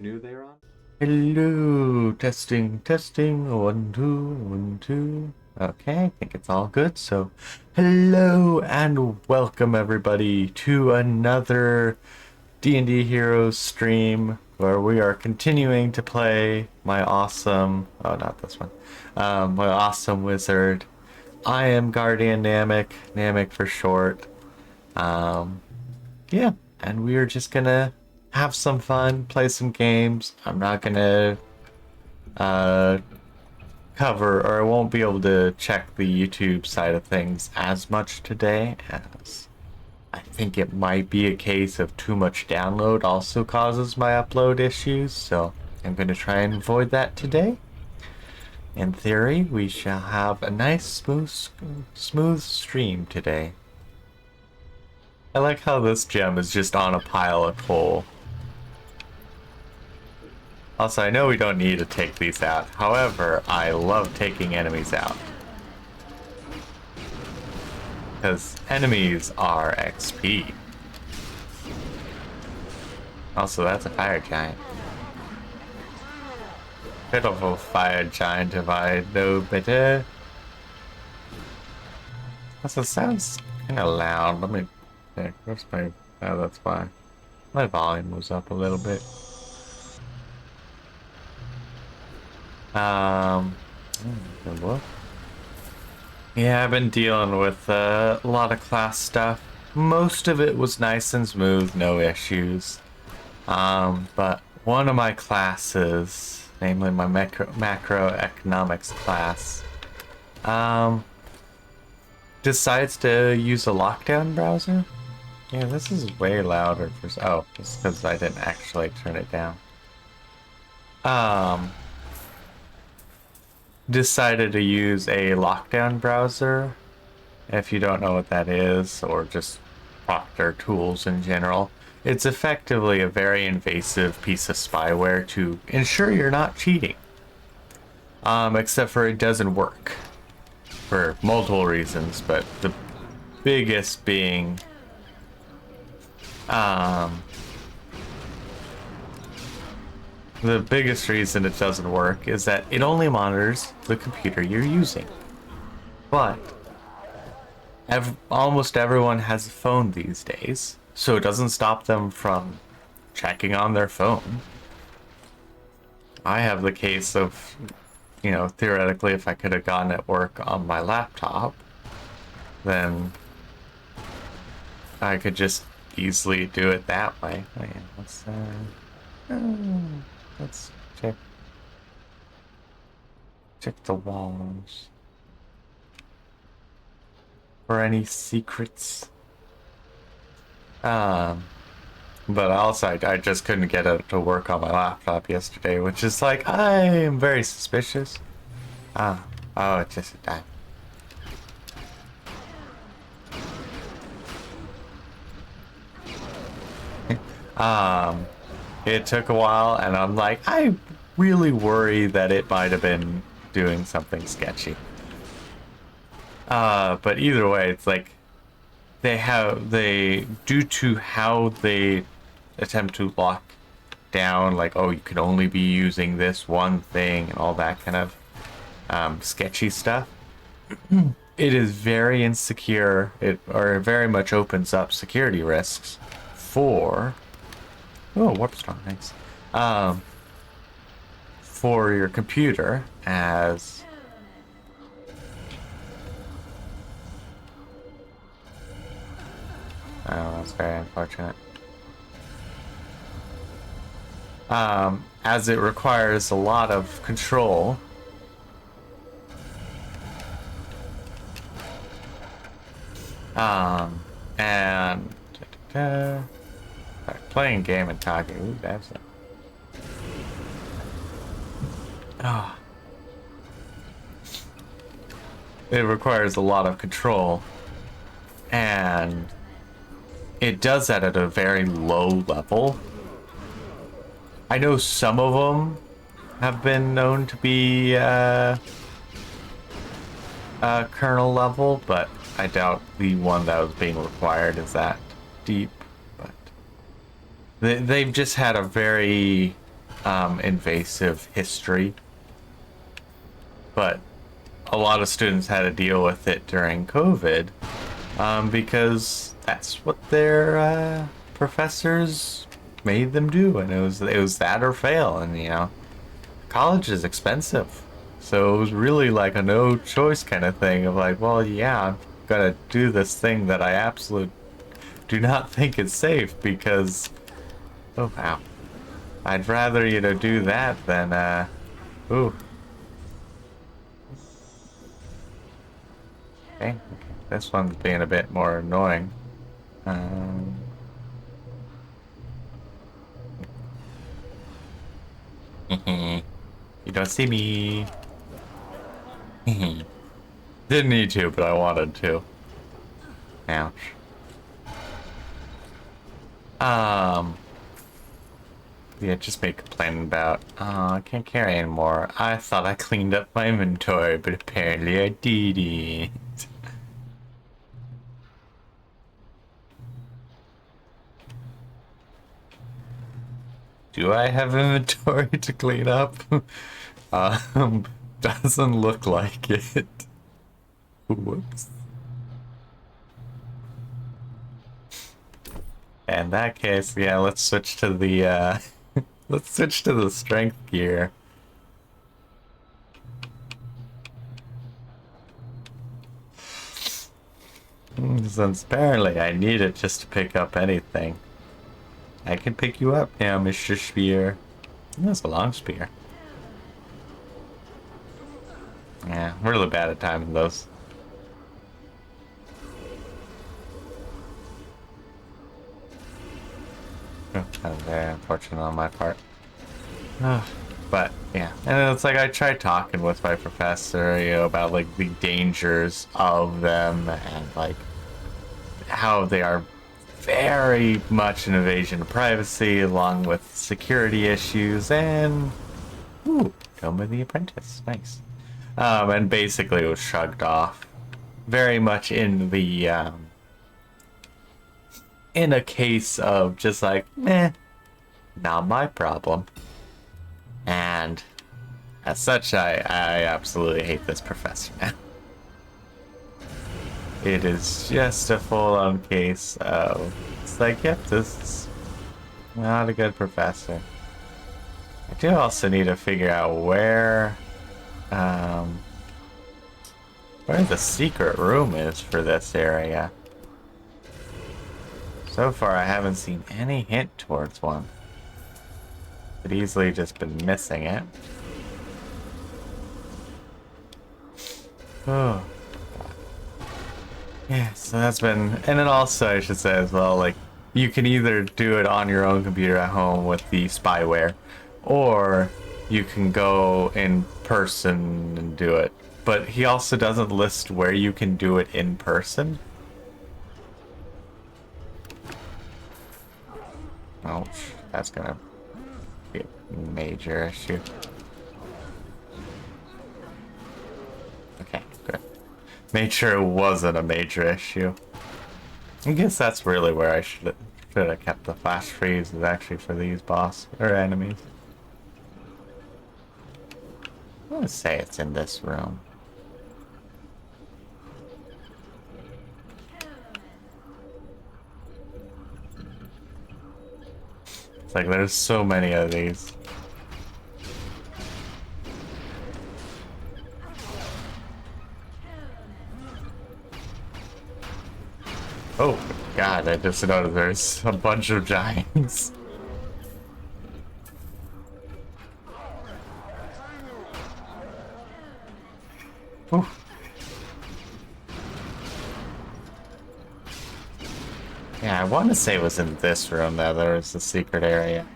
Knew they were on? Hello, testing, testing, 1 2 1 2. Okay, I think it's all good. So, hello and welcome everybody to another D&D Heroes stream where we are continuing to play my awesome, oh, not this one, my awesome wizard. I am Guardian Namek, Namek for short. Um, yeah, and we are just gonna have some fun, play some games. I'm not gonna uh, cover, or I won't be able to check the YouTube side of things as much today, as I think it might be a case of too much download also causes my upload issues, so I'm gonna try and avoid that today. In theory, we shall have a nice smooth stream today. I like how this gem is just on a pile of coal. Also, I know we don't need to take these out. However, I love taking enemies out. Because enemies are XP. Also, that's a fire giant. Pitiful fire giant if I know better. Also, sounds kind of loud. Let me check. Where's my... Oh, that's why. My volume was up a little bit. Good look. Yeah, I've been dealing with a lot of class stuff. Most of it was nice and smooth, no issues. But one of my classes, namely my macroeconomics class, um, decides to use a lockdown browser. Yeah, this is way louder for... Oh, it's because I didn't actually turn it down. Um, Decided to use a lockdown browser. If you don't know what that is, or just Proctor tools in general, it's effectively a very invasive piece of spyware to ensure you're not cheating. Except for it doesn't work for multiple reasons, but the biggest being, um, the biggest reason it doesn't work is that it only monitors the computer you're using. But almost everyone has a phone these days, so it doesn't stop them from checking on their phone. I have the case of, theoretically, if I could have gotten it work on my laptop, then I could just easily do it that way. Oh, yeah, let's check the walls for any secrets. But also, I just couldn't get it to work on my laptop yesterday, which is like, I am very suspicious. Oh, it's just a dime. It took a while, and I'm like, I really worry that it might have been doing something sketchy. But either way, it's like, due to how they attempt to lock down, like, oh, you can only be using this one thing and all that kind of sketchy stuff. It is very insecure. Or very much opens up security risks for... Oh, warp strong, thanks. For your computer, as... Oh, that's very unfortunate. As it requires a lot of control. And playing game and talking. Ooh, that's it. Oh. It requires a lot of control, and it does that at a very low level. I know some of them have been known to be kernel level, but I doubt the one that was being required is that deep. But they've just had a very invasive history, but a lot of students had to deal with it during COVID, because that's what their professors made them do, and it was that or fail, and college is expensive, so it was really like a no choice kind of thing of like, well, yeah, I'm gonna do this thing that I absolutely do not think is safe because, oh wow, I'd rather do that than ooh. Okay, this one's being a bit more annoying. Um, you don't see me. Didn't need to, but I wanted to. Ouch. Yeah, just make a plan about, oh, I can't carry anymore. I thought I cleaned up my inventory, but apparently I didn't. Do I have inventory to clean up? Um, doesn't look like it. Whoops. In that case, yeah, let's switch to the let's switch to the strength gear. Since apparently I need it just to pick up anything. I can pick you up now, Mr. Spear. That's a long spear. Yeah, I'm really bad at timing those. Oh, that was very unfortunate on my part. But yeah, and it's like I tried talking with my professor, about like the dangers of them and like how they are very much an invasion of privacy along with security issues and ooh, Tome of the Apprentice, nice. And basically it was shrugged off. Very much in a case of just like, not my problem. And as such, I absolutely hate this professor now. It is just a full-on case of, it's like, yep, this is not a good professor. I do also need to figure out where the secret room is for this area. So far, I haven't seen any hint towards one. Could easily just been missing it. Oh. Yeah, so that's been... And then also, I should say as well, like, you can either do it on your own computer at home with the spyware, or you can go in person and do it. But he also doesn't list where you can do it in person. Oh, that's gonna be a major issue. Okay, good. Made sure it wasn't a major issue. I guess that's really where I should have kept the flash freeze, is actually for these boss or enemies. I want to say it's in this room. It's like there's so many of these. Oh god, I just noticed there's a bunch of giants. Ooh. Yeah, I want to say it was in this room that there was a secret area.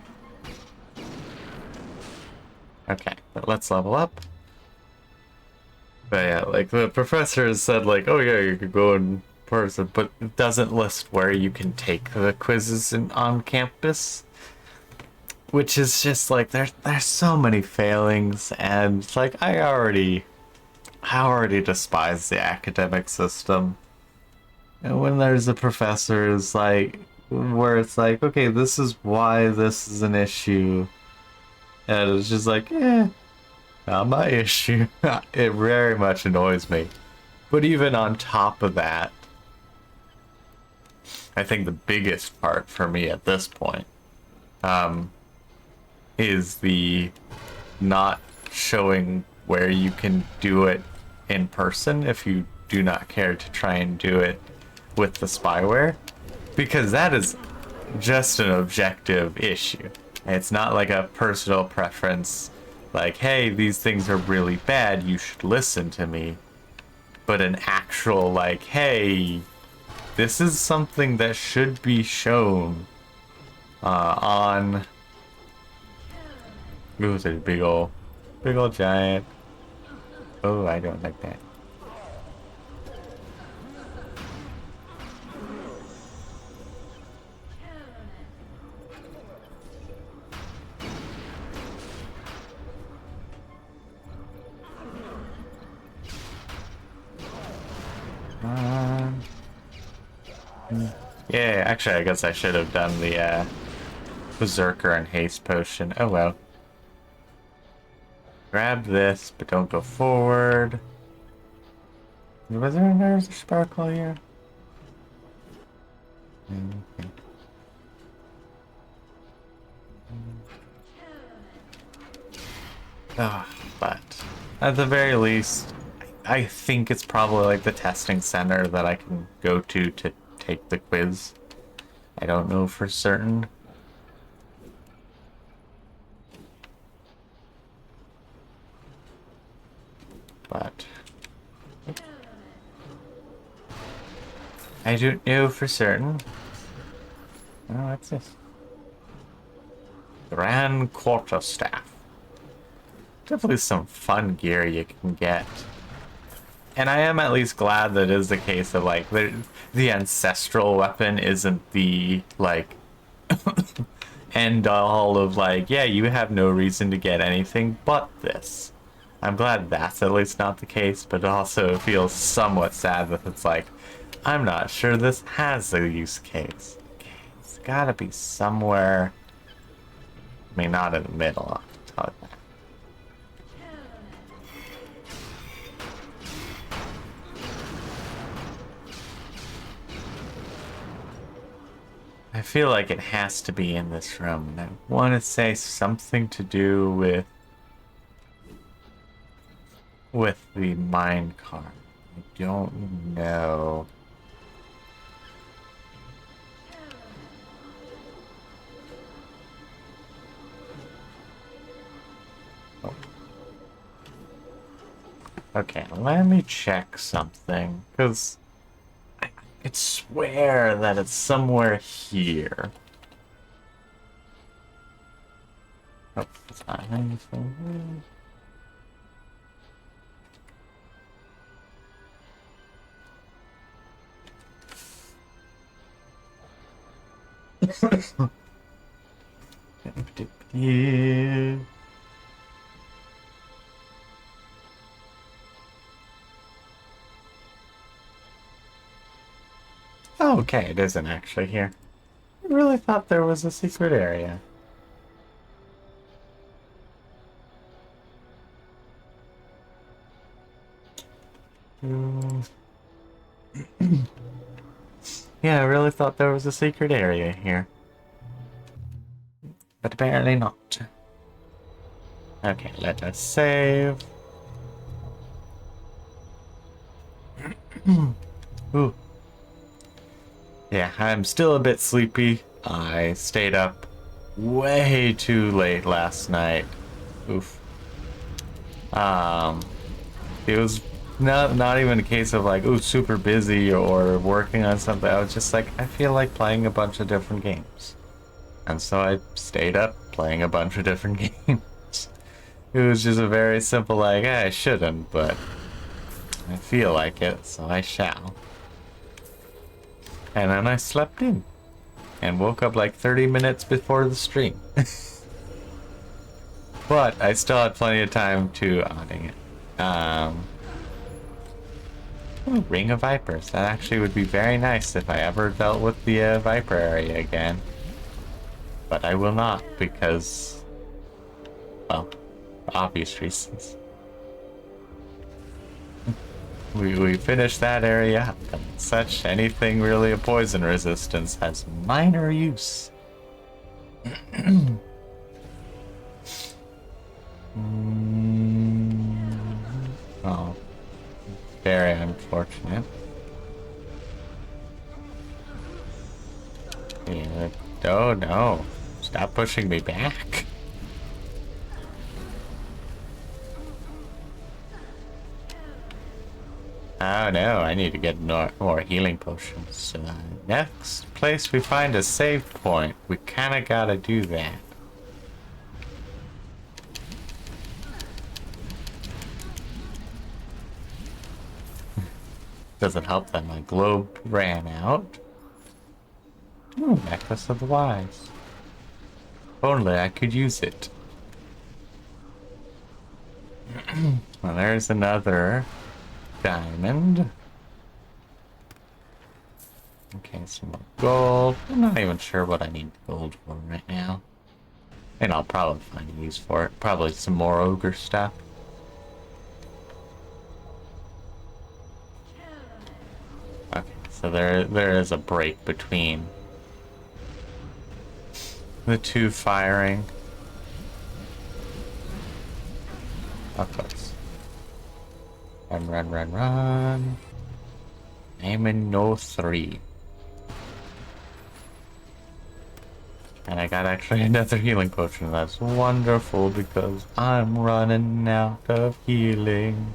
Okay, but let's level up. But yeah, like the professor said, like, oh yeah, you could go in person, but it doesn't list where you can take the quizzes on campus. Which is just like, there's so many failings, and like, I already despise the academic system. And when there's a professor is like, where it's like, okay, this is why this is an issue. And it was just like, not my issue. It very much annoys me. But even on top of that, I think the biggest part for me at this point is the not showing where you can do it in person if you do not care to try and do it with the spyware. Because that is just an objective issue. It's not like a personal preference, like, hey, these things are really bad, you should listen to me. But an actual, like, hey, this is something that should be shown on... Ooh, it's a big old giant. Oh, I don't like that. Yeah, actually, I guess I should have done the Berserker and Haste Potion. Oh well. Grab this, but don't go forward. There's a sparkle here. Okay. But at the very least, I think it's probably like the testing center that I can go to take the quiz. I don't know for certain. But I don't know for certain. Oh, what's this? Grand Quarterstaff. Definitely some fun gear you can get. And I am at least glad that it is the case of, like, the ancestral weapon isn't the, like, end all of, like, yeah, you have no reason to get anything but this. I'm glad that's at least not the case, but it also feels somewhat sad that it's like, I'm not sure this has a use case. Okay, it's gotta be somewhere. I mean, not in the middle, I'll tell you that. I feel like it has to be in this room, and I want to say something to do with the mine cart. I don't know. Oh. Okay, let me check something, because I swear that it's somewhere here. Oh, it's not anything. Yeah. Oh, okay, it isn't actually here. I really thought there was a secret area. Yeah, I really thought there was a secret area here. But apparently not. Okay, let us save. Ooh. Yeah, I'm still a bit sleepy. I stayed up way too late last night. Oof. It was not even a case of like, ooh, super busy or working on something. I was just like, I feel like playing a bunch of different games. And so I stayed up playing a bunch of different games. It was just a very simple like, I shouldn't, but I feel like it, so I shall. And then I slept in. And woke up like 30 minutes before the stream. But I still had plenty of time to... Oh, dang it. Ooh, Ring of Vipers. That actually would be very nice if I ever dealt with the Viper area again. But I will not, because Well, obvious reasons. We finished that area, and such anything really a poison resistance has minor use. Oh, very unfortunate. Yeah. Oh no, stop pushing me back. Oh no, I need to get more healing potions. Next place we find a save point, we kinda gotta do that. Doesn't help that my globe ran out. Ooh, Necklace of the Wise. If only I could use it. Well, there's another diamond. Okay, some more gold. I'm not even sure what I need gold for right now. And I'll probably find a use for it. Probably some more ogre stuff. Okay, so there is a break between the two firing. Of course. Run. I'm in no 3. And I got actually another healing potion. That's wonderful because I'm running out of healing.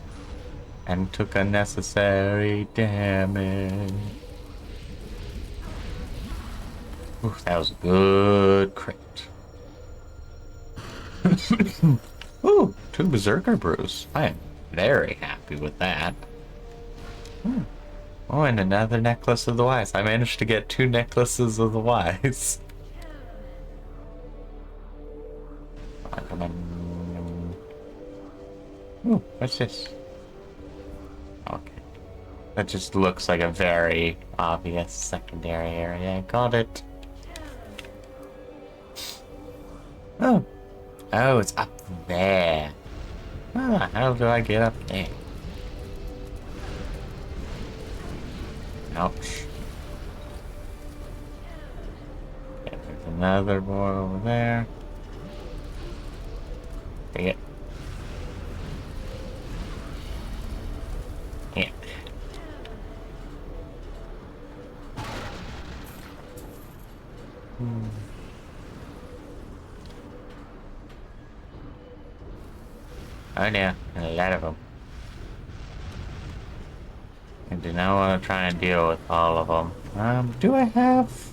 And took unnecessary damage. Ooh, that was a good crit. Ooh, 2 Berserker Brews. I am very happy with that. Oh, and another Necklace of the Wise. I managed to get 2 Necklaces of the Wise. Come on. Ooh, what's this? Okay. That just looks like a very obvious secondary area. Got it. Oh. Oh, it's up there. Ah, how do I get up there? Ouch. Okay, there's another boy over there. Dang it. Yeah. Oh no, a lot of them. I do not want to try and deal with all of them. Do I have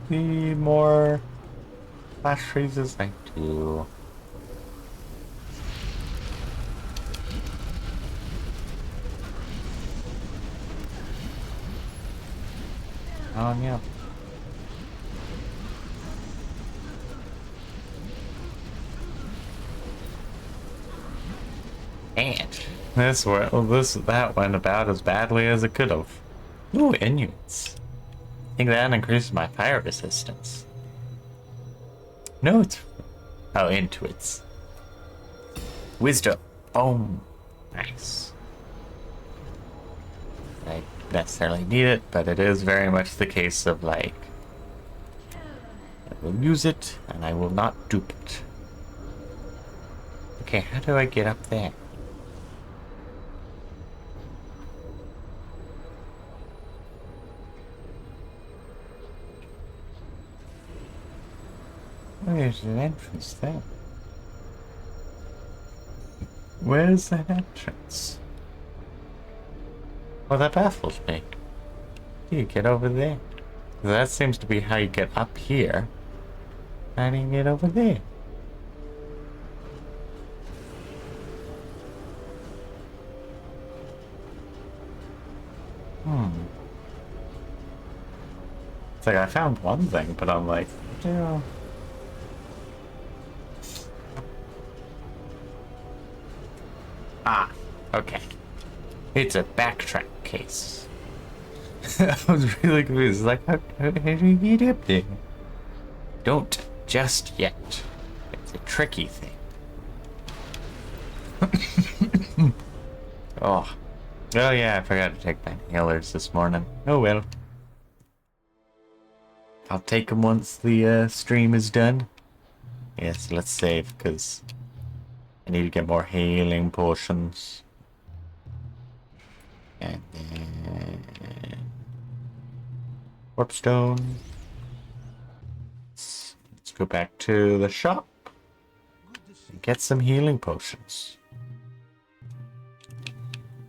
the more flash freezes? I do. Oh yeah. And that went about as badly as it could have. Ooh, Inuits. I think that increases my fire resistance. No, it's... Oh, Intuits. Wisdom. Oh, nice. I don't necessarily need it, but it is very much the case of, like... I will use it, and I will not dupe it. Okay, how do I get up there? There's an entrance there. Where's that entrance? Well, that baffles me. You get over there. That seems to be how you get up here. How do you get over there? It's like I found one thing, but I'm like, yeah. Ah, okay. It's a backtrack case. I was really confused. Like, how do you get up there? Don't just yet. It's a tricky thing. Oh. Oh yeah, I forgot to take my inhalers this morning. Oh well. I'll take them once the stream is done. Yes, let's save, because I need to get more healing potions. And then... Warp stone. Let's go back to the shop and get some healing potions.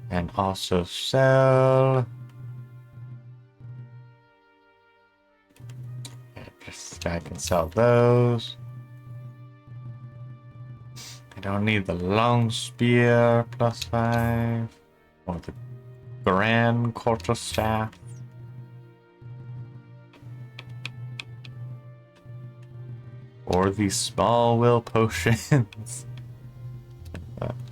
And also sell... I can sell those. I don't need the long spear +5 or the grand quarterstaff. Or these small will potions.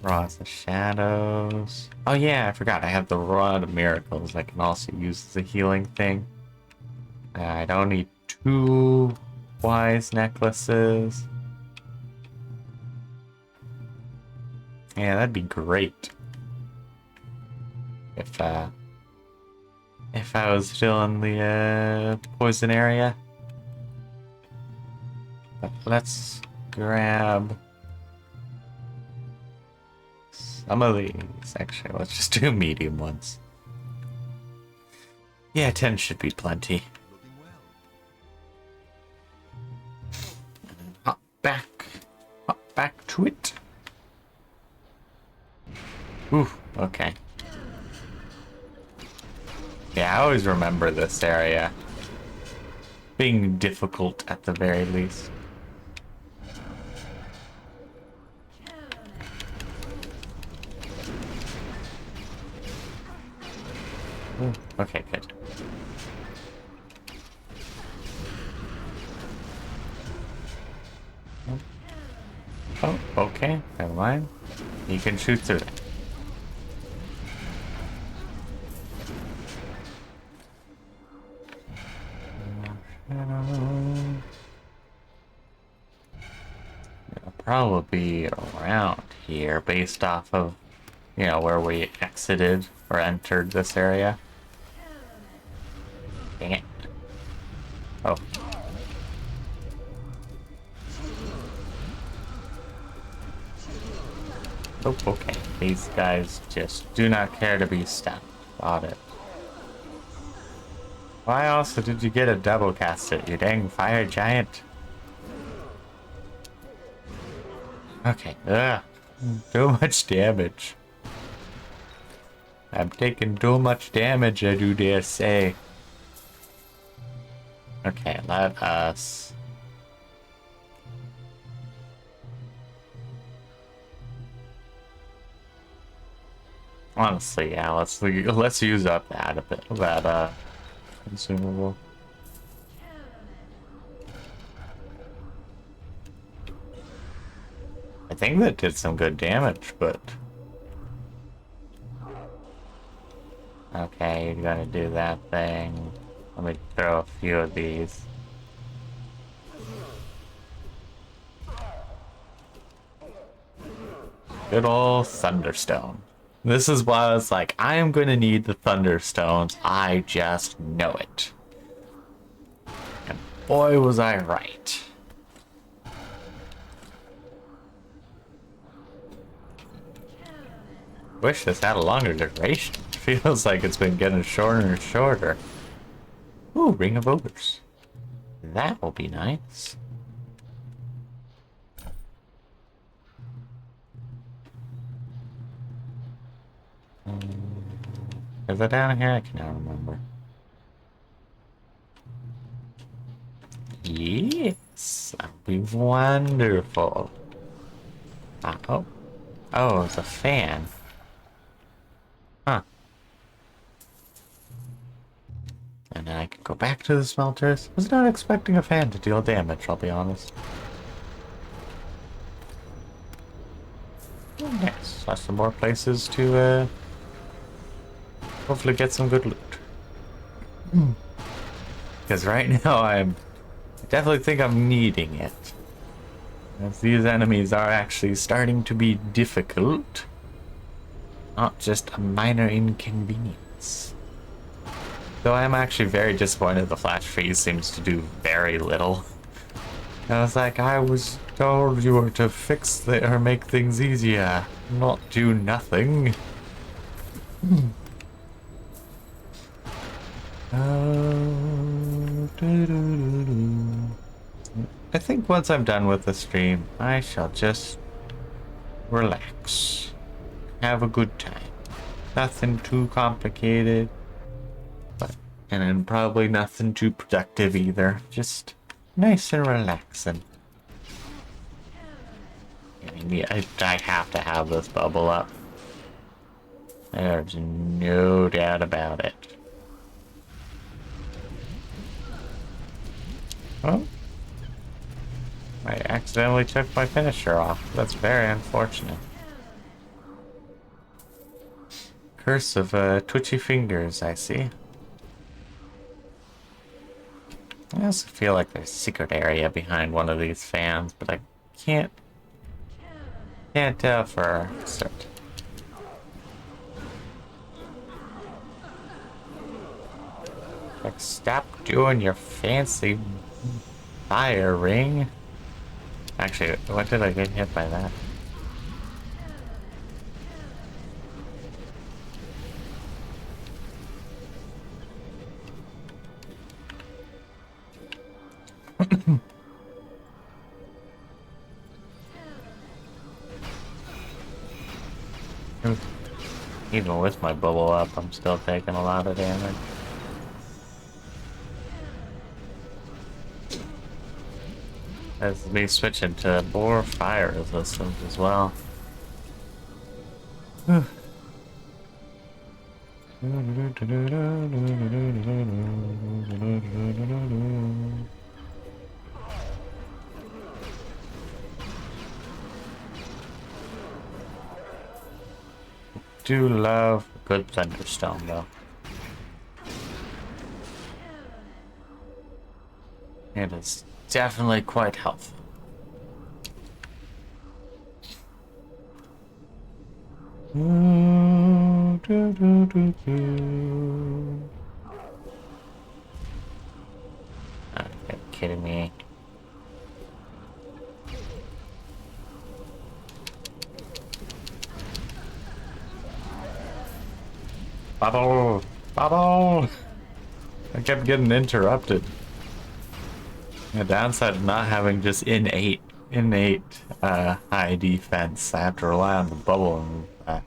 Rods of shadows. Oh yeah, I forgot. I have the rod of miracles. I can also use the healing thing. I don't need 2 wise necklaces. Yeah, that'd be great. If I was still in the poison area. But let's grab some of these. Actually, let's just do medium ones. Yeah, 10 should be plenty. And then hop back to it. Ooh, okay. Yeah, I always remember this area being difficult at the very least. Ooh, okay, good. Oh, okay, never mind. You can shoot through it. It'll probably be around here based off of, you know, where we exited or entered this area. Dang it. Oh. Oh, okay. These guys just do not care to be stopped. Got it. Why also did you get a double cast it, you dang fire giant? Okay. Ugh. Too much damage. I'm taking too much damage, I do dare say. Okay, let us... Honestly, yeah, let's use up that a bit, that consumable. I think that did some good damage, but... Okay, you're gonna do that thing. Let me throw a few of these. Good old Thunderstone. This is why I was like, I am going to need the Thunderstones. I just know it. And boy, was I right. Wish this had a longer duration. Feels like it's been getting shorter and shorter. Ooh, Ring of Ogres. That will be nice. Is it down here? I cannot remember. Yes, that would be wonderful. Oh, oh, it's a fan. Huh. And then I can go back to the smelters. Was not expecting a fan to deal damage, I'll be honest. Oh, yes, that's some more places to hopefully get some good loot. Because right now I definitely think I'm needing it. as these enemies are actually starting to be difficult, not just a minor inconvenience. Though I am actually very disappointed the flash freeze seems to do very little. I was like, I was told you were to fix or make things easier, not do nothing. I think once I'm done with the stream, I shall just relax. Have a good time. Nothing too complicated, and then probably nothing too productive either. Just nice and relaxing. I have to have this bubble up. There's no doubt about it. Oh. I accidentally took my finisher off. That's very unfortunate. Curse of twitchy fingers, I see. I also feel like there's a secret area behind one of these fans, but I can't tell for certain. Like, stop doing your fancy fire ring. Actually, what did I get hit by that? Even with my bubble up, I'm still taking a lot of damage. That's me switching to more fire resistance as well. Do love a good thunderstone though. It is definitely quite helpful. Are you kidding me? Bubble! Bubble! I kept getting interrupted. The downside of not having just innate high defense, I have to rely on the bubble, and that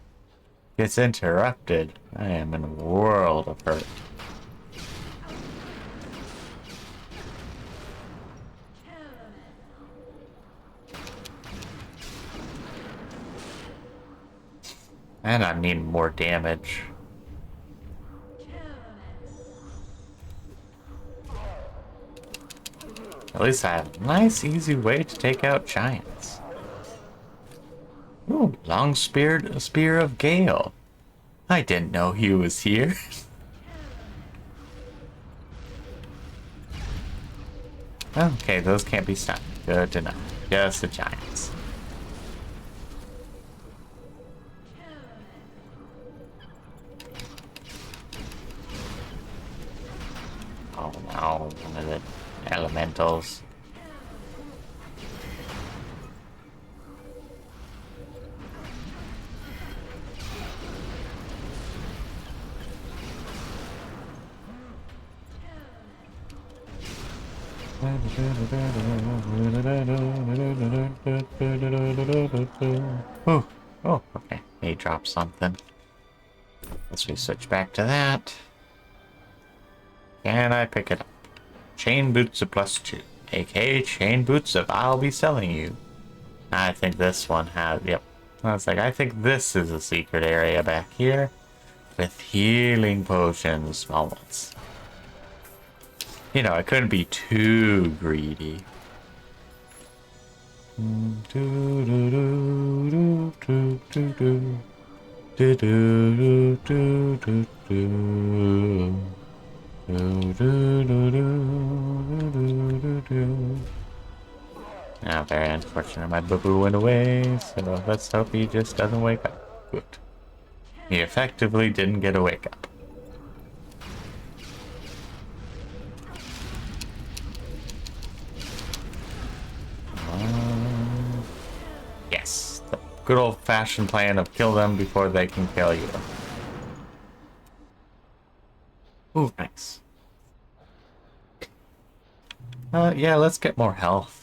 gets interrupted. I am in a world of hurt. And I need more damage. At least I have a nice, easy way to take out giants. Ooh, long spear of Gale. I didn't know he was here. Okay, those can't be stunned. Good to know. Just the giants. Oh no, one of the elementals. Oh, oh, okay. He dropped something. Let's switch back to that. Can I pick it up? Chain boots of +2, aka chain boots of I'll be selling you. I think this one has, yep. I was like, I think this is a secret area back here with healing potions, small ones. You know, I couldn't be too greedy. Ah, very unfortunate. My boo-boo went away, so let's hope he just doesn't wake up. Good. He effectively didn't get a wake up. Yes, the good old-fashioned plan of kill them before they can kill you. Ooh, nice. Yeah, let's get more health.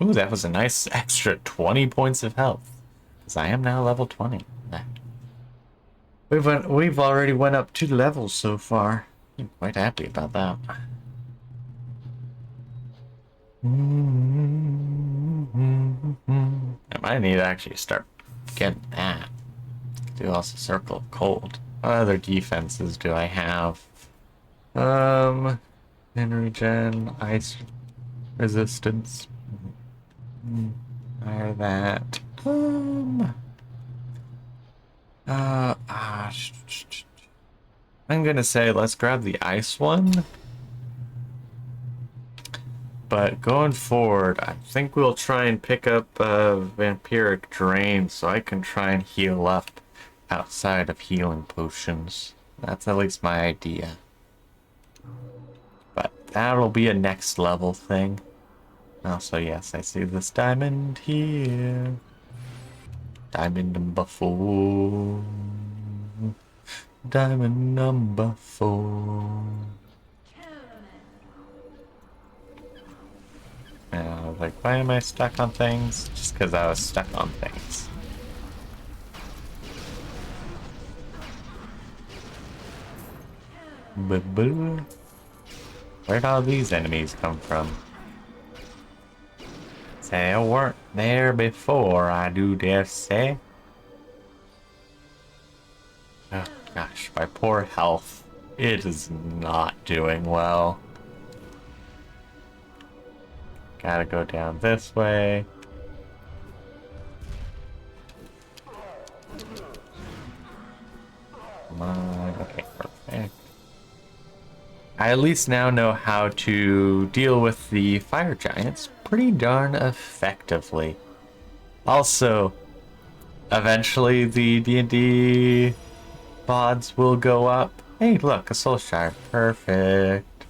Ooh, that was a nice extra 20 points of health. Because I am now level 20. We've already went up 2 levels so far. I'm quite happy about that. I might need to actually start getting that. Do also Circle of Cold. What other defenses do I have? Regen, ice resistance. Fire that. I'm gonna say let's grab the ice one. But going forward, I think we'll try and pick up Vampiric Drain so I can try and heal up outside of healing potions. That's at least my idea. But that'll be a next level thing. Also, yes, I see this diamond here. Diamond number 4. Diamond number 4. And I was like, why am I stuck on things? Just because I was stuck on things. Boo-boo. Where'd all these enemies come from? They weren't there before, I do dare say. Oh gosh, my poor health. It is not doing well. Gotta go down this way. Come on, okay, perfect. I at least now know how to deal with the fire giants pretty darn effectively. Also, eventually the DnD bods will go up. Hey, look, a soul shard. Perfect.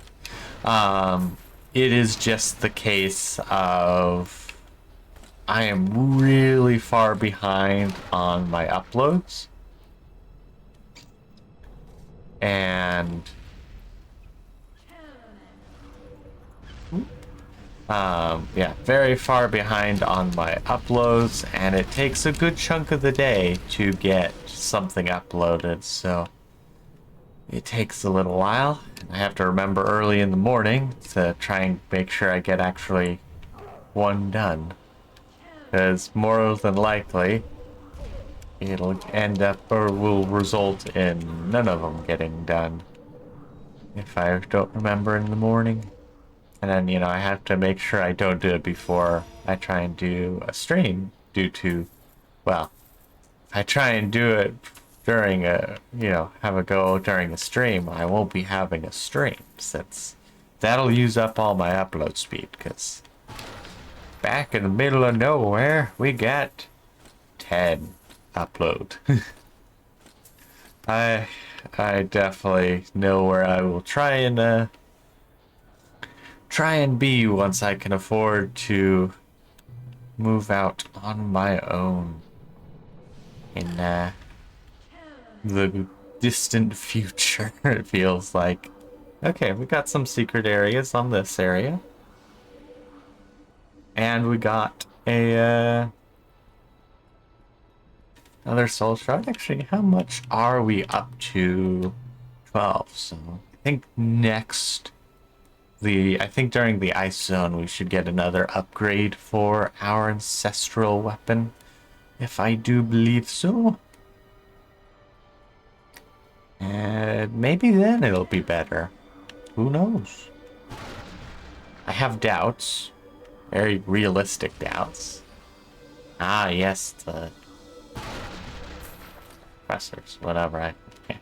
It is just the case of I am really far behind on my uploads. And yeah, very far behind on my uploads, and it takes a good chunk of the day to get something uploaded, so it takes a little while. I have to remember early in the morning to try and make sure I get actually one done, because more than likely it'll end up or will result in none of them getting done if I don't remember in the morning. And then, you know, I have to make sure I don't do it before I try and do a stream due to, well, if I try and do it during a, you know, have a go during a stream, I won't be having a stream, since that'll use up all my upload speed, because back in the middle of nowhere, we got 10 upload. I definitely know where I will try and be once I can afford to move out on my own in the distant future. It feels like. Okay, we got some secret areas on this area, and we got a another soul shard. Actually, how much are we up to? 12. So I think I think during the ice zone we should get another upgrade for our ancestral weapon, if I do believe so. And maybe then it'll be better. Who knows? I have doubts. Very realistic doubts. Ah, yes, the professors, whatever. I can't.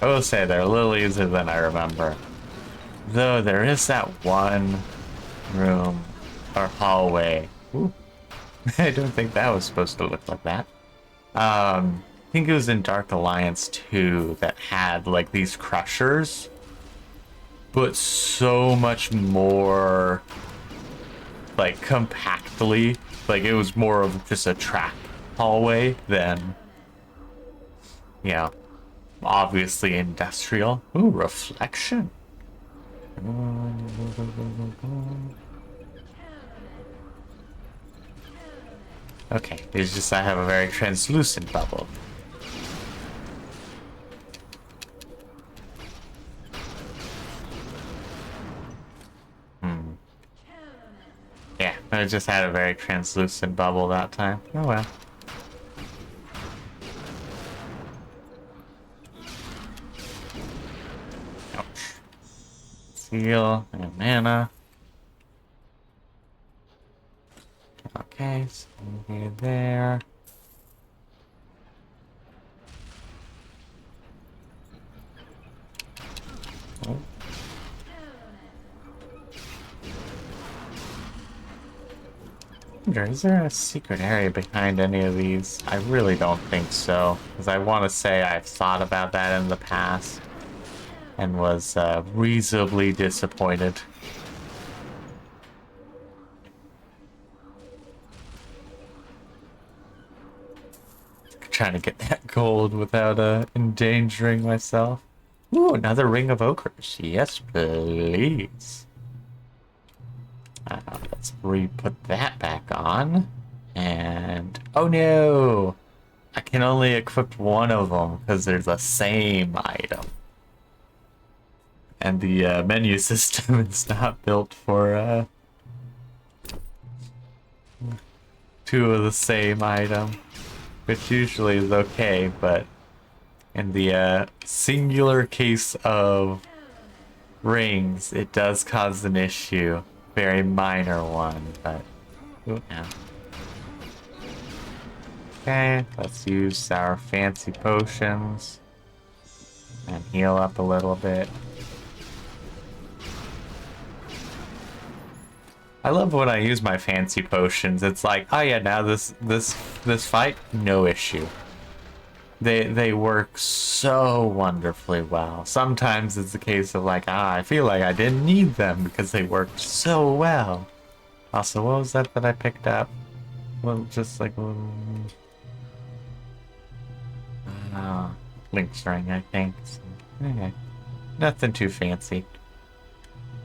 I will say they're a little easier than I remember. Though there is that one room or hallway. Ooh. I don't think that was supposed to look like that. I think it was in Dark Alliance 2 that had like these crushers, but so much more like compactly. Like it was more of just a track hallway than, you know, obviously industrial. Ooh, reflection. Okay, it's just I have a very translucent bubble. Yeah, I just had a very translucent bubble that time. Oh well. Ouch. Seal and mana. Okay, so there. Oh. Is there a secret area behind any of these? I really don't think so, because I want to say I've thought about that in the past and was reasonably disappointed. Trying to get that gold without endangering myself. Ooh, another ring of ochres. Yes, please. Let's re-put that back on. And oh no! I can only equip one of them because they're the same item. And the menu system is not built for two of the same item, which usually is okay, but in the singular case of rings, it does cause an issue. Very minor one, but yeah. Okay, let's use our fancy potions and heal up a little bit. I love when I use my fancy potions. It's like, oh yeah, now this fight, no issue. They work so wonderfully well. Sometimes it's a case of like, I feel like I didn't need them because they worked so well. Also, what was that I picked up? Well, just like link string, I think. So, okay. Nothing too fancy.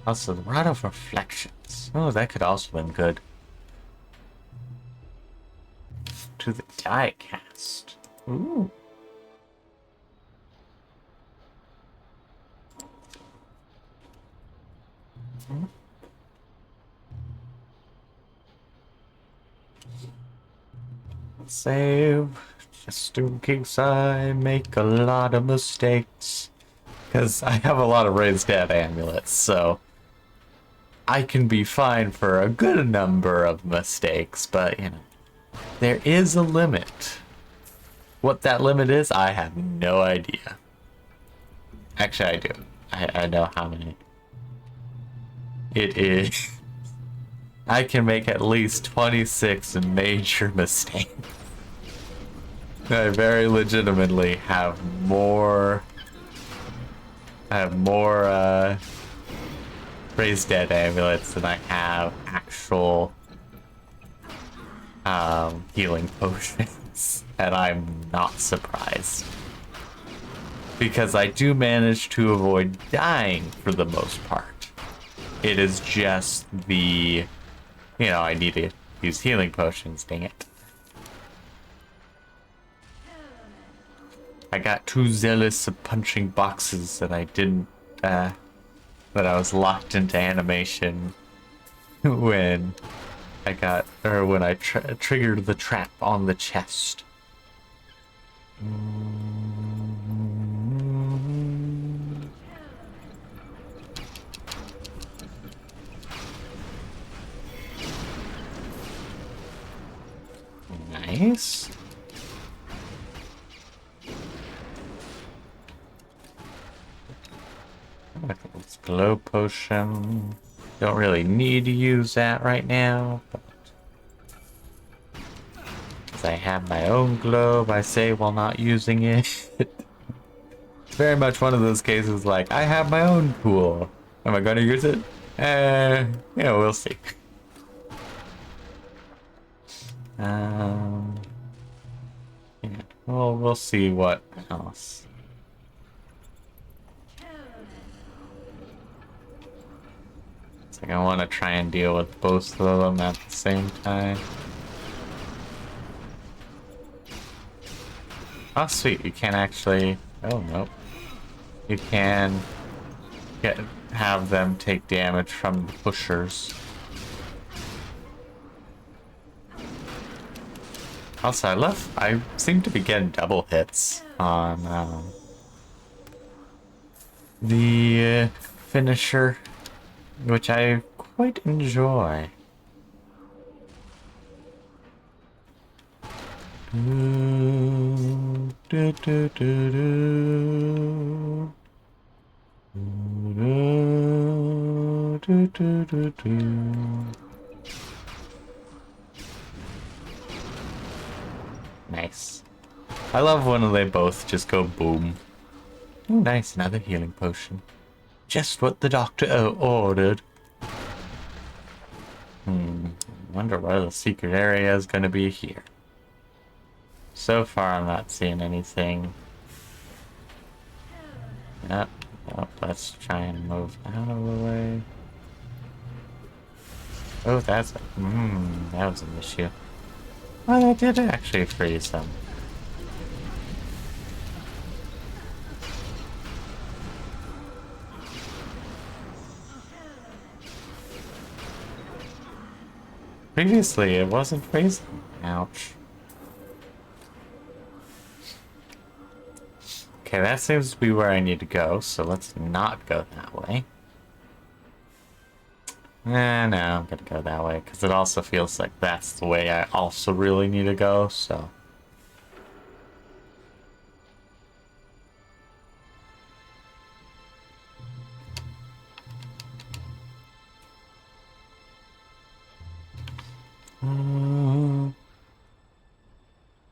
Also, the Rod of Reflections. Oh, that could also been good. To the die cast. Ooh. Save, just in case I make a lot of mistakes. Because I have a lot of raised dead amulets, so I can be fine for a good number of mistakes, but you know, there is a limit. What that limit is, I have no idea. Actually, I do. I know how many. It is. I can make at least 26 major mistakes. I very legitimately have more. I have more raised dead amulets than I have actual healing potions, and I'm not surprised. Because I do manage to avoid dying for the most part. It is just the, you know, I need to use healing potions, dang it. I got too zealous of punching boxes that I didn't, that I was locked into animation when I got, or when I triggered the trap on the chest. Nice. It's glow potion. Don't really need to use that right now, but as I have my own globe, I say while not using it. It's very much one of those cases like, I have my own pool. Am I gonna use it? Yeah, we'll see. Yeah, well, we'll see what else. It's like I want to try and deal with both of them at the same time. Oh, sweet, you can actually... Oh, nope. You can have them take damage from the pushers. Also, I seem to be getting double hits on the finisher, which I quite enjoy. Nice. I love when they both just go boom. Oh, nice, another healing potion. Just what the doctor ordered. Wonder where the secret area is gonna be here. So far, I'm not seeing anything. Yep. Well, let's try and move out of the way. Oh, that was an issue. Well, I did actually freeze them. Previously, it wasn't freezing. Ouch. Okay, that seems to be where I need to go, so let's not go that way. No, I'm gonna go that way, because it also feels like that's the way I also really need to go, so...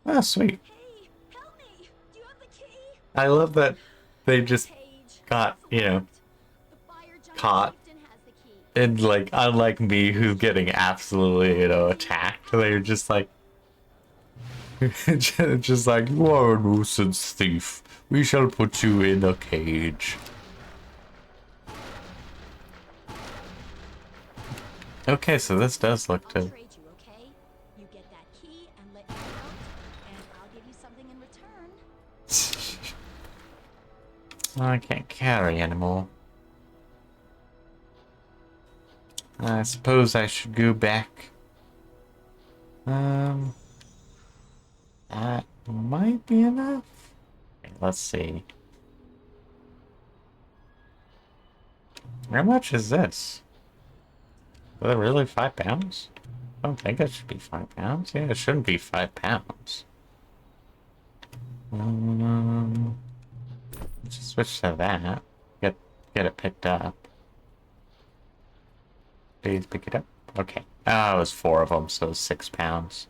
Oh, sweet. Hey, help me! Do you have the key? I love that they just got, caught. And, like, unlike me, who's getting absolutely, attacked, they're just like... just like, you are a nuisance thief. We shall put you in a cage. Okay, so this does look to... I can't carry anymore. I suppose I should go back. That might be enough. Okay, let's see. How much is this? Is it really £5? I don't think it should be £5. Yeah, it shouldn't be £5. Let's just switch to that. Get it picked up. Please pick it up. Okay. Oh, it was 4 of them, so it was £6.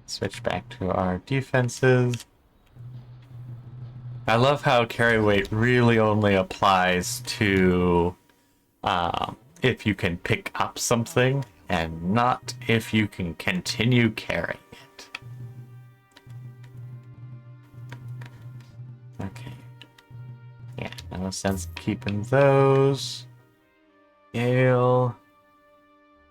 Switch back to our defenses. I love how carry weight really only applies to if you can pick up something and not if you can continue carrying it. Okay. Yeah, no sense keeping those. Gale.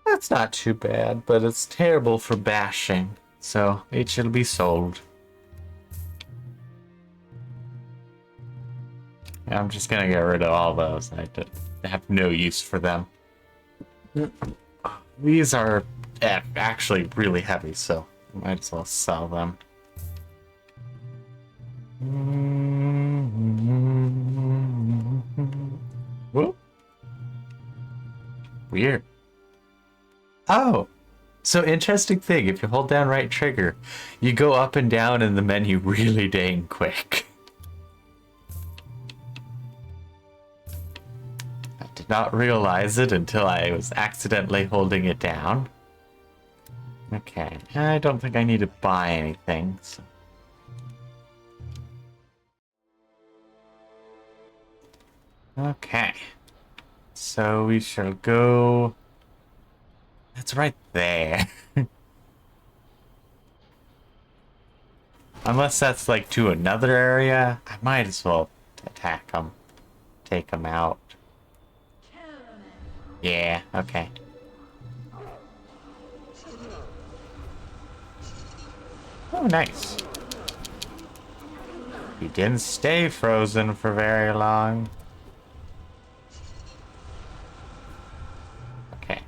That's not too bad, but it's terrible for bashing, so it shall be sold. I'm just gonna get rid of all those. I have no use for them. These are actually really heavy, so might as well sell them. Whoop. Weird. Oh, So interesting thing, if you hold down right trigger, you go up and down in the menu really dang quick. I did not realize it until I was accidentally holding it down. Okay, I don't think I need to buy anything. So. Okay, so we shall go... That's right there. Unless that's like to another area, I might as well attack them. Take them out. Yeah, okay. Oh, nice. He didn't stay frozen for very long. Okay.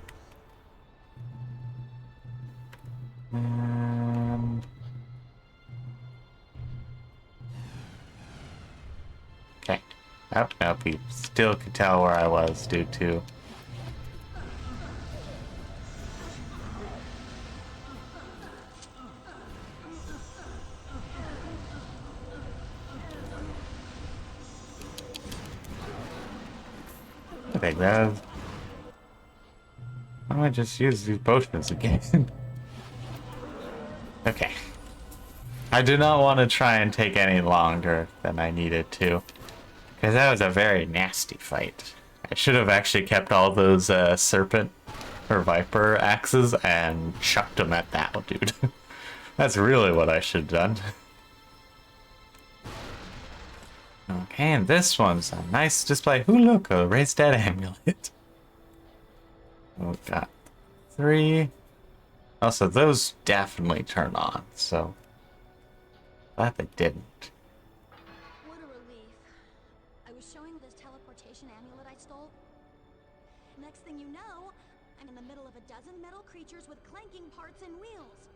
Okay. Oh, nope, he still could tell where I was due to... I think that was... Why don't I just use these potions again? Okay. I do not want to try and take any longer than I needed to. Because that was a very nasty fight. I should have actually kept all those serpent or viper axes and chucked them at that dude. That's really what I should have done. Okay, and this one's a nice display. Ooh, look, a raised dead amulet. Oh, got 3. Also, those definitely turn on, so glad they didn't. What a relief. I was showing this teleportation amulet I stole. Next thing you know, I'm in the middle of a dozen metal creatures with clanking parts and wheels.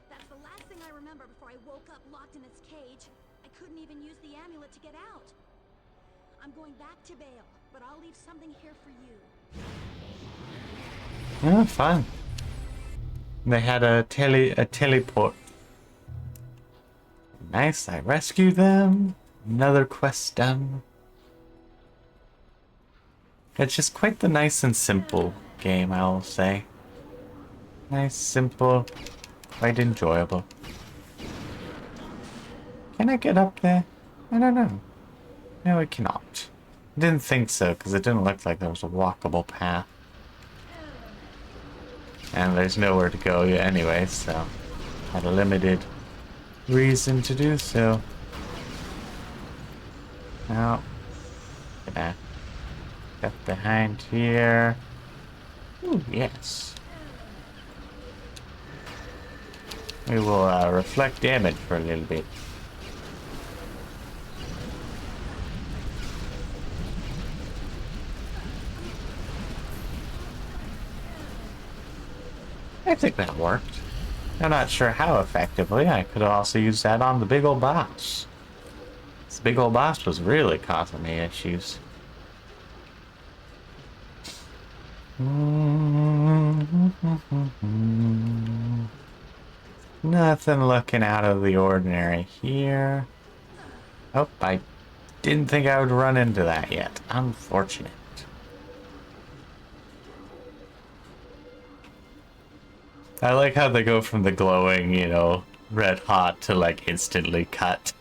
That's the last thing I remember before I woke up locked in its cage. I couldn't even use the amulet to get out. I'm going back to Bale, but I'll leave something here for you. Oh, fun. They had a teleport. Nice, I rescued them. Another quest done. It's just quite the nice and simple game, I will say. Nice, simple, quite enjoyable. Can I get up there? I don't know. No, I cannot. I didn't think so, because it didn't look like there was a walkable path. And there's nowhere to go anyway, so had a limited reason to do so. Now, gonna get behind here. Ooh, yes. We will reflect damage for a little bit. I think that worked. I'm not sure how effectively. I could have also used that on the big old boss. This big old boss was really causing me issues. Nothing looking out of the ordinary here. Oh, I didn't think I would run into that yet. Unfortunate. I like how they go from the glowing, you know, red hot to like instantly cut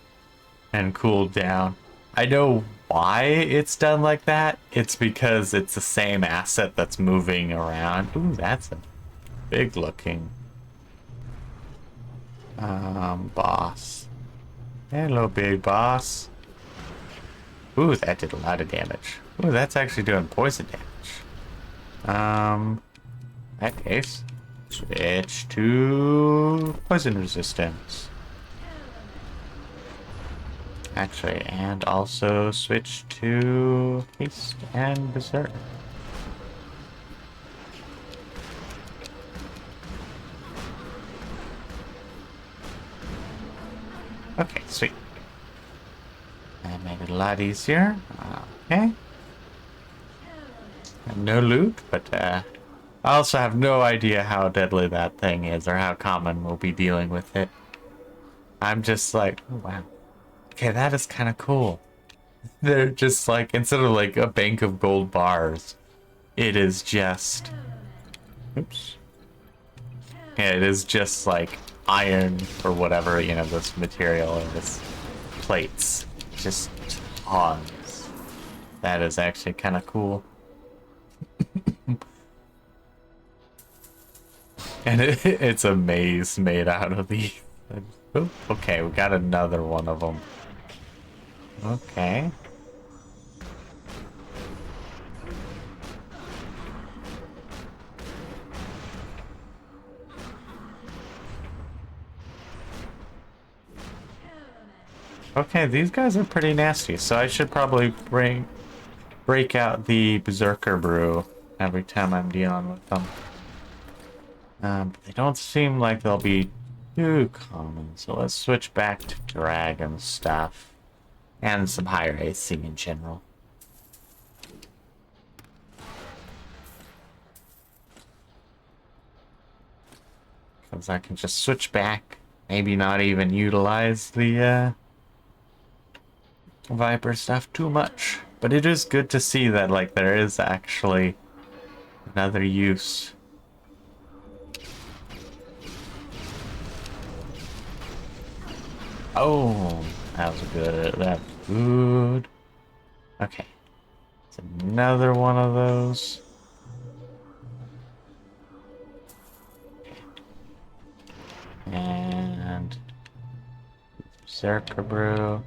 and cooled down. I know why it's done like that. It's because it's the same asset that's moving around. Ooh, that's a big looking boss. Hello, big boss. Ooh, that did a lot of damage. Ooh, that's actually doing poison damage. In that case, switch to poison resistance. Actually, and also switch to haste and berserk. Okay, sweet. That made it a lot easier. Okay. No loot, but I also have no idea how deadly that thing is or how common we'll be dealing with it. I'm just like, oh, wow. Okay, that is kind of cool. They're just like, instead of like a bank of gold bars, it is just... Oops. Yeah, it is just like iron or whatever, you know, this material and this plates. Just tons. That is actually kind of cool. And it's a maze made out of these. Oh, okay, we got another one of them. Okay. Okay, these guys are pretty nasty, so I should probably break out the Berserker Brew every time I'm dealing with them. They don't seem like they'll be too common, so let's switch back to dragon stuff. And some higher AC in general. Because I can just switch back, maybe not even utilize the Viper stuff too much. But it is good to see that like there is actually another use. Oh, that was good. That's good. Okay. It's another one of those. And Berserker Brew.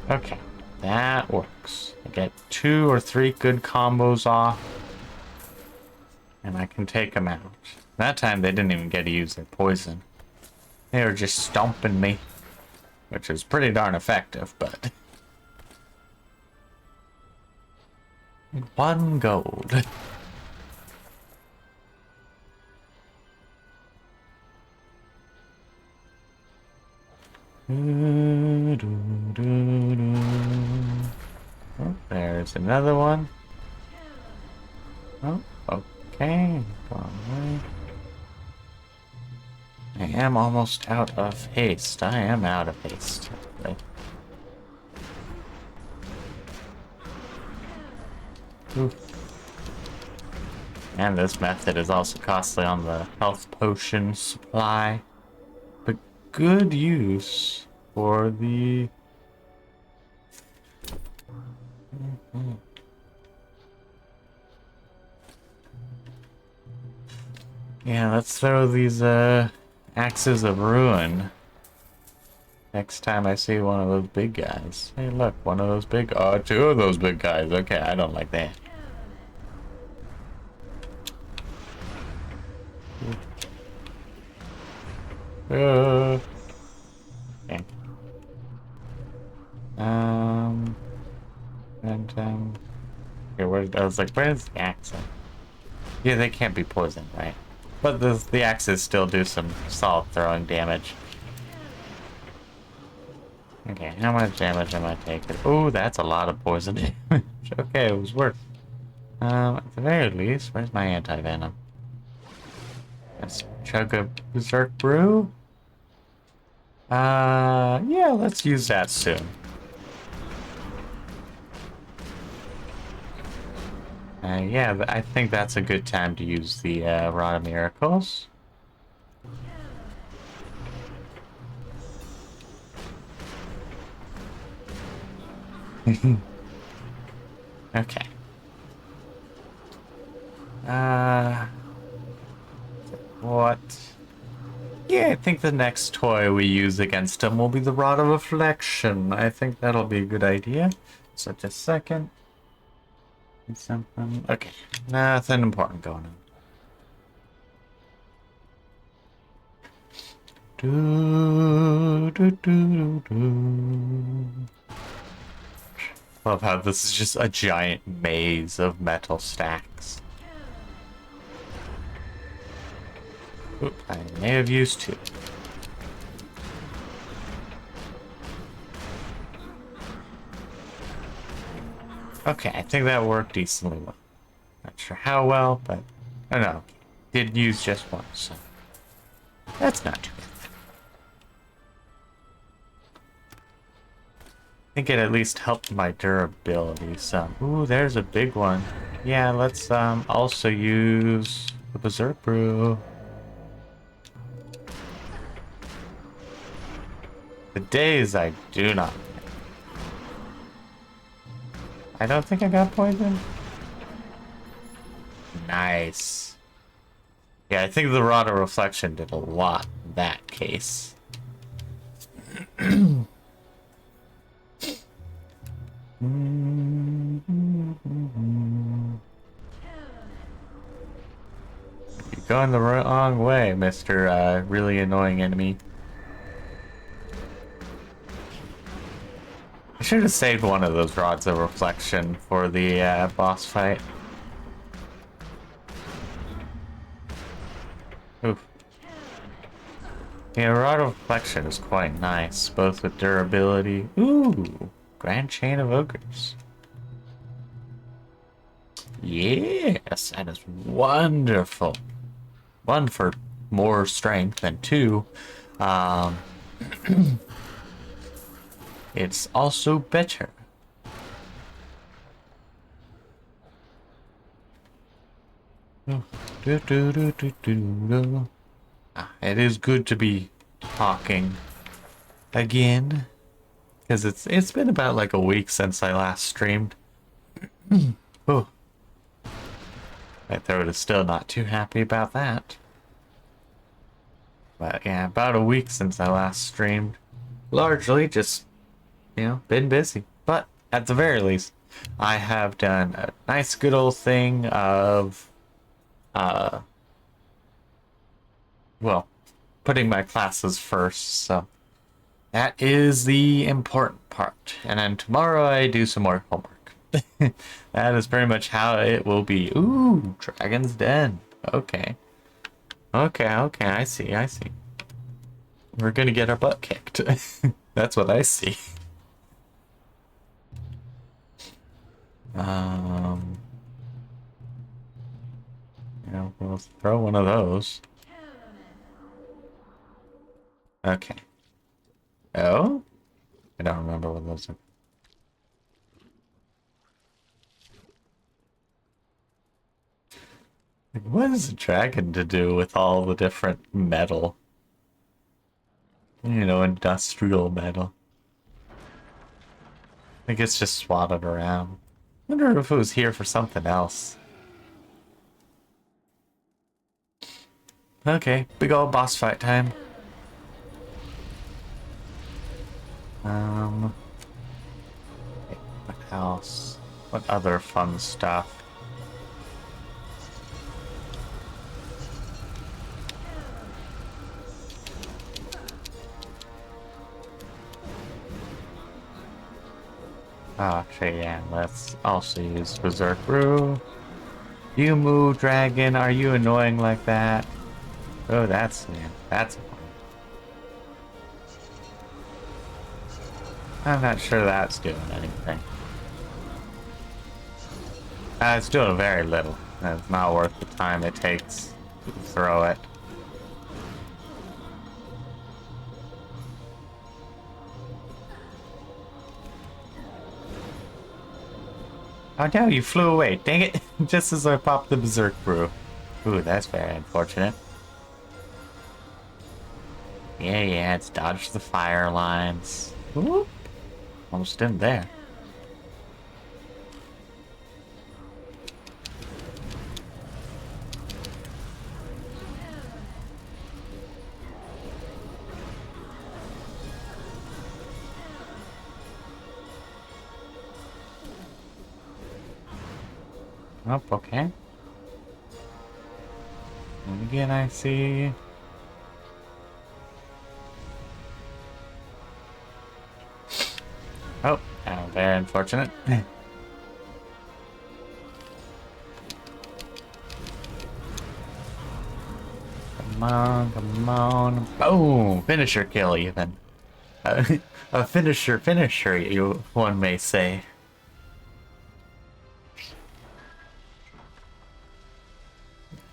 Okay, that works. I get 2 or 3 good combos off, and I can take them out. That time they didn't even get to use their poison. They were just stomping me, which is pretty darn effective, but... 1 gold. Oh, there's another one. Oh, okay. I am almost out of haste. I am out of haste. Right. Oof. And this method is also costly on the health potion supply. But good use for the... Yeah, let's throw these axes of ruin next time I see one of those big guys. Hey, look, one of those big... Oh, 2 of those big guys. Okay, I don't like that. Okay. Okay, I was like, where's the axe? Yeah, they can't be poisoned, right? But the axes still do some solid throwing damage. Okay, how much damage am I taking? Oh, that's a lot of poison damage. Okay, it was worth. At the very least, where's my anti-venom? Let's chug a Berserk Brew. Yeah, let's use that soon. Yeah, I think that's a good time to use the Rod of Miracles. Okay. What? Yeah, I think the next toy we use against him will be the Rod of Reflection. I think that'll be a good idea. So just a second. Something. Okay, nothing important going on. Love how this is just a giant maze of metal stacks. Oop, I may have used 2. Okay, I think that worked decently well. Not sure how well, but I don't know. Did use just one, so that's not too bad. I think it at least helped my durability some. Ooh, there's a big one. Yeah, let's also use the Berserk Brew. The days I do not. I don't think I got poisoned. Nice. Yeah, I think the Rod of Reflection did a lot in that case. You're going the wrong way, Mr. Really annoying enemy. I should have saved one of those Rods of Reflection for the boss fight. Oof. Yeah, Rod of Reflection is quite nice, both with durability. Ooh, Grand Chain of Ogres. Yes, that is wonderful. One, for more strength, and two, it's also better. It is good to be talking again, because it's been about like a week since I last streamed. Oh, my throat is still not too happy about that. But yeah, about a week since I last streamed. Largely just, been busy. But at the very least, I have done a nice good old thing of, well, putting my classes first, so that is the important part. And then tomorrow I do some more homework. That is pretty much how it will be. Ooh, Dragon's Den. Okay. Okay, I see. We're gonna get our butt kicked. That's what I see. We'll throw one of those. Okay. Oh? I don't remember what those are. What is a dragon to do with all the different metal? Industrial metal. I think it's just swatted around. I wonder if it was here for something else. Okay, big old boss fight time. What else? What other fun stuff? Oh, actually, yeah, let's also use Berserk Brew. You move, dragon. Are you annoying like that? Oh, that's annoying. I'm not sure that's doing anything. It's doing very little. It's not worth the time it takes to throw it. Oh no, you flew away. Dang it. Just as I popped the Berserk Brew. Ooh, that's very unfortunate. Yeah, it's dodged the fire lines. Whoop. Almost in there. Oh, okay. And again, I see. Oh, very unfortunate. Come on. Boom! Finisher kill, even. A finisher, one may say.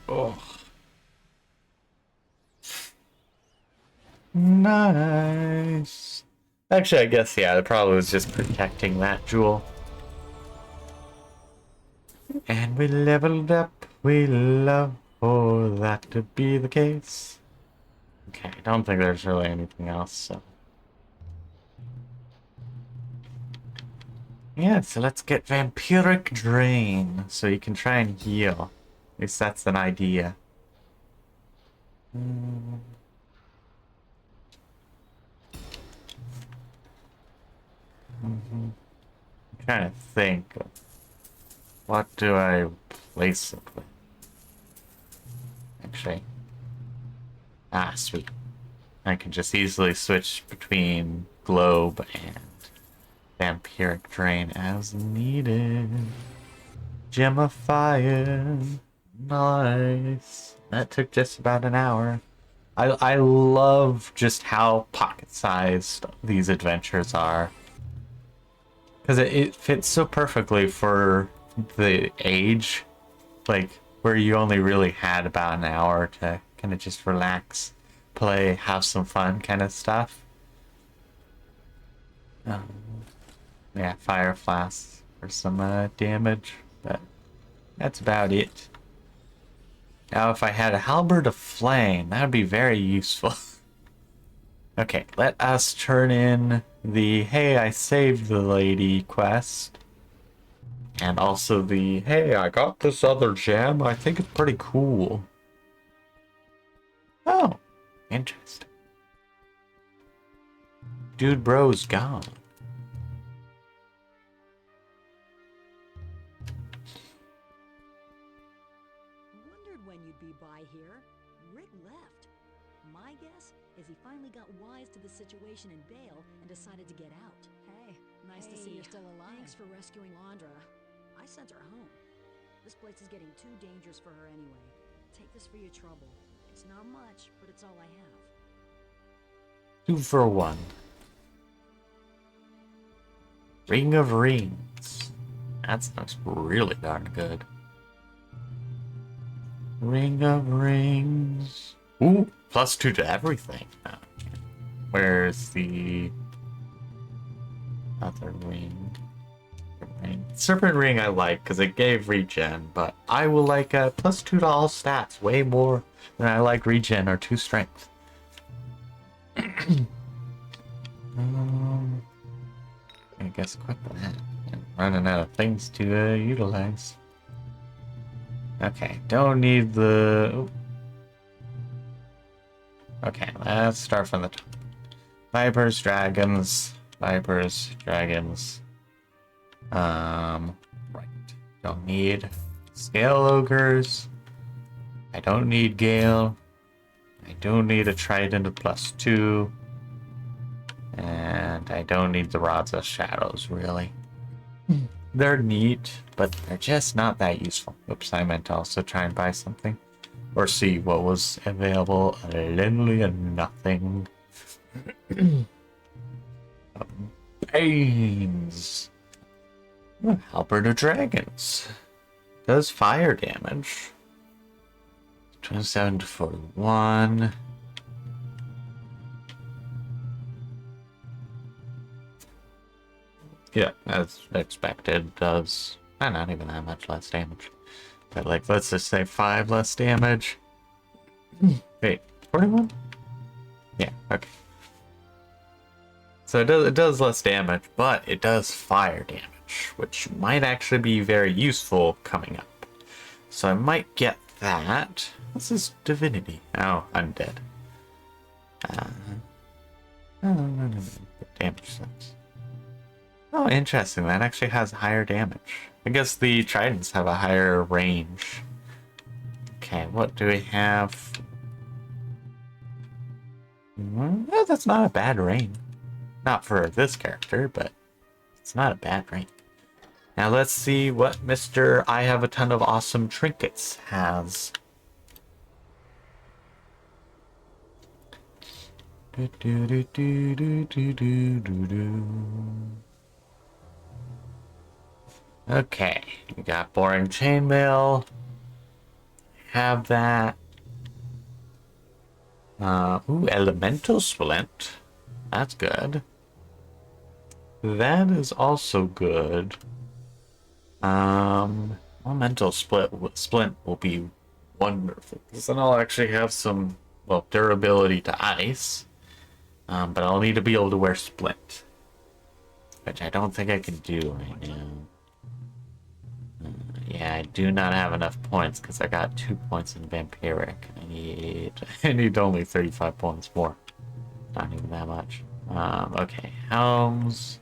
Oh. Nice. Actually, I guess, yeah, it probably was just protecting that jewel. And we leveled up. We love for that to be the case. Okay, I don't think there's really anything else, so. Yeah, so let's get Vampiric Drain, so you can try and heal. At least that's an idea. I'm trying to think of what do I replace it with? Actually. Ah, sweet. I can just easily switch between Globe and Vampiric Drain as needed. Gem of Fire. Nice. That took just about an hour. I love just how pocket-sized these adventures are. Because it fits so perfectly for the age. Like, where you only really had about an hour to kind of just relax, play, have some fun kind of stuff. Yeah, fire flasks for some damage, but that's about it. Now, if I had a halberd of flame, that would be very useful. Okay, let us turn in the "Hey, I saved the lady" quest. And also the "Hey, I got this other gem. I think it's pretty cool." Oh, interesting. Dude bro's gone. Wondered when you'd be by here. Rick left. My guess is he finally got wise to the situation in Bale and decided to get out. Hey, nice to see you're still alive. Thanks for rescuing Landra. I sent her home. This place is getting too dangerous for her anyway. Take this for your trouble. It's not much, but it's all I have. 2 for 1. Ring of Rings. That sounds really darn good. Ring of Rings. Ooh, +2 to everything. Where's the other ring? Serpent Ring I like because it gave regen, but I will like +2 to all stats way more than I like regen or 2 strength. I guess equip that. I'm running out of things to utilize. Okay, don't need the... Ooh. Okay, let's start from the top. Vipers, dragons, dragons. Right. Don't need scale ogres. I don't need Gale. I don't need a trident of +2. And I don't need the rods of shadows, really. They're neat, but they're just not that useful. Oops, I meant to also try and buy something. Or see what was available. Literally nothing. Pains. Halberd of Dragons. Does fire damage. 27 to 41. Yeah, as expected, does not even that much less damage. But like, let's just say 5 less damage. Wait, 41? Yeah, okay. So it does less damage, but it does fire damage, which might actually be very useful coming up. So I might get that. This is divinity. Oh, undead. Damage sense. Oh, interesting. That actually has higher damage. I guess the tridents have a higher range. Okay, what do we have? Well, that's not a bad range. Not for this character, but it's not a bad range. Now let's see what Mr. I Have a Ton of Awesome Trinkets has. Okay, we got boring chainmail have that. Ooh, elemental splint. That's good. That is also good. Elemental splint will be wonderful, because then I'll actually have some, well, durability to ice. But I'll need to be able to wear splint, which I don't think I can do right now. Yeah, I do not have enough points because I got 2 points in vampiric. I need only 35 points more. Not even that much. Okay, helms.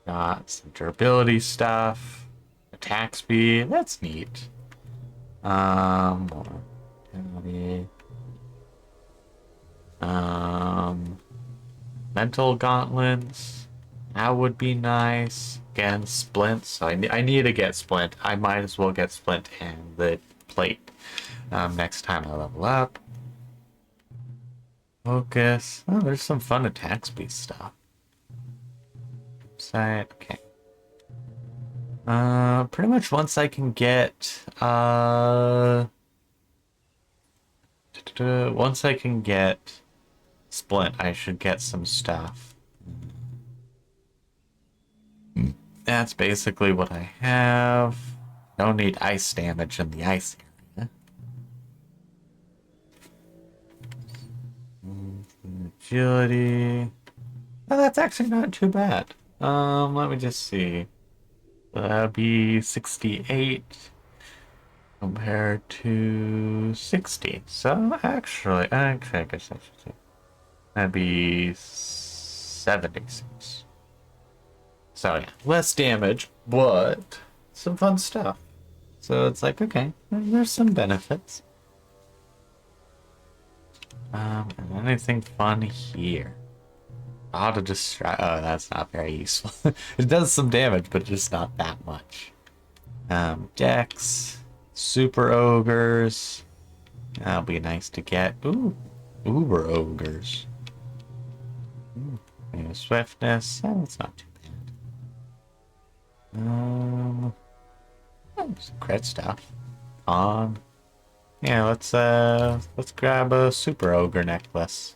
Got some durability stuff. Attack speed. That's neat. Mortality. Mental gauntlets. That would be nice. Again, splint. So I need to get splint. I might as well get splint and the plate next time I level up. Focus. Oh, there's some fun attack speed stuff. Side. Okay. Pretty much once I can get once I can get splint, I should get some stuff. That's basically what I have. Don't need ice damage in the ice area. Agility. Oh, that's actually not too bad. Let me just see. That'd be 68 compared to 60. So actually, I guess I should say that'd be 76. So yeah, less damage, but some fun stuff. So it's like, okay, there's some benefits. And anything fun here? How to distract? Oh, that's not very useful. It does some damage, but just not that much. Dex, super ogres. That'll be nice to get. Ooh, uber ogres. Swiftness. Oh, that's not too bad. Some crit stuff. On. Yeah, let's grab a super ogre necklace.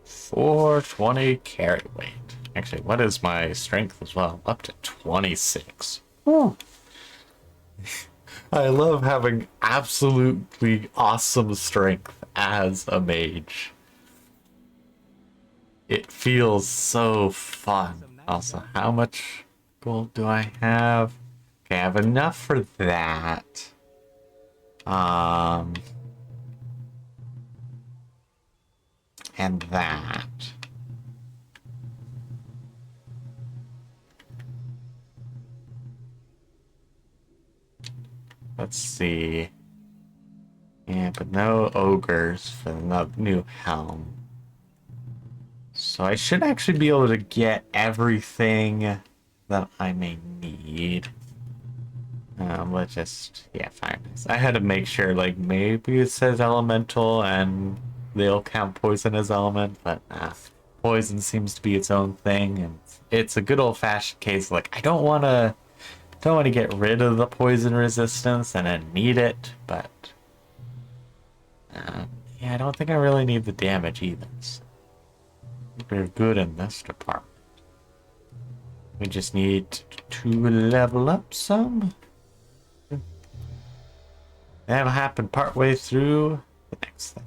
420 carry weight. Actually, what is my strength as well? Up to 26. Oh. I love having absolutely awesome strength as a mage. It feels so fun. Also, how much gold do I have? Okay, I have enough for that. And that. Let's see. Yeah, but no ogres for the new helm. So I should actually be able to get everything that I may need. Let's just, yeah, fine. I had to make sure, like, maybe it says elemental and they'll count poison as element, but poison seems to be its own thing, and it's a good old-fashioned case. Like, I don't want to get rid of the poison resistance and then need it, but yeah, I don't think I really need the damage either. So we're good in this department. We just need to level up some. That'll happen partway through the next thing.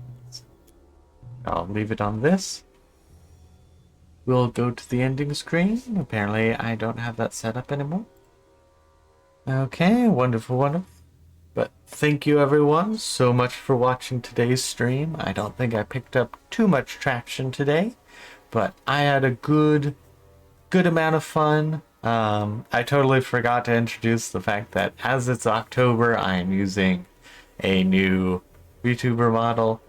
I'll leave it on this. We'll go to the ending screen. Apparently, I don't have that set up anymore. Okay, wonderful, wonderful. But thank you everyone so much for watching today's stream. I don't think I picked up too much traction today, but I had a good amount of fun. I totally forgot to introduce the fact that as it's October, I am using a new VTuber model,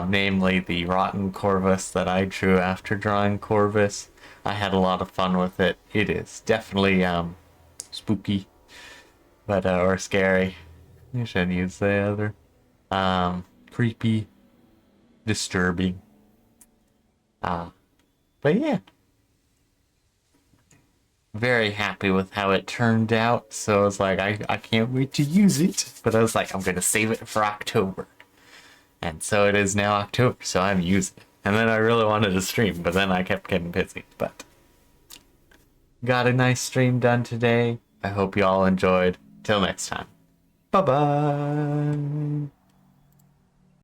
namely the Rotten Corvus that I drew after drawing Corvus. I had a lot of fun with it. It is definitely spooky, but or scary. You shouldn't use the other. Creepy, disturbing. But yeah. very happy with how it turned out. So I was like, I can't wait to use it. But I was like, I'm going to save it for October. And so it is now October, so I'm using it. And then I really wanted to stream, but then I kept getting busy. But got a nice stream done today. I hope you all enjoyed. Till next time. Bye-bye.